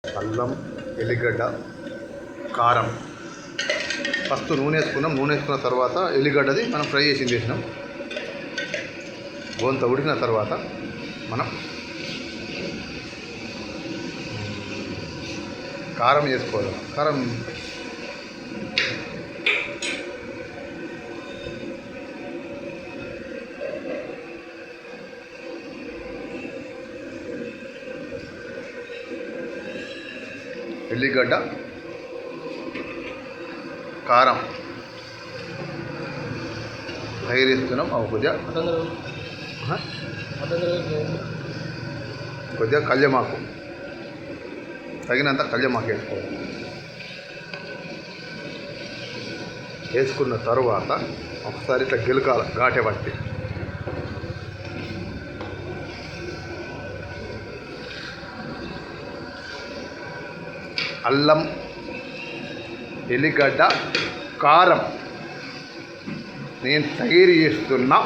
అల్లం, ఎల్లిగడ్డ, కారం. ఫస్ట్ నూనె వేసుకున్నాం. నూనె వేసుకున్న తర్వాత ఎల్లిగడ్డది మనం ఫ్రై చేసింది వేసినాం. గోంత ఉడికిన తర్వాత మనం కారం వేసుకోవాలి. కారం ఎల్లిగడ్డ, కారం తయారిస్తున్నాం. కొద్దిగా కళ్యమాకు, తగినంత కళ్యమాకు వేసుకోవాలి. వేసుకున్న తరువాత ఒకసారి ఇట్లా గిలకాల ఘాటె పట్టి అల్లం, ఎల్లిగడ్డ, కారం నేను తయారు చేస్తున్నా.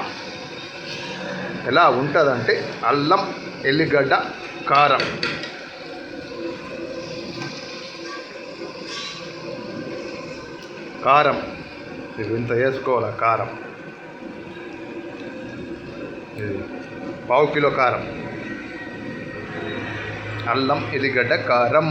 ఎలా ఉంటుందంటే అల్లం, ఎల్లిగడ్డ, కారం. కారం ఇది ఇంత వేసుకోవాలి. కారం ఇది 1/2 కిలో కారం. అల్లం, ఎల్లిగడ్డ, కారం.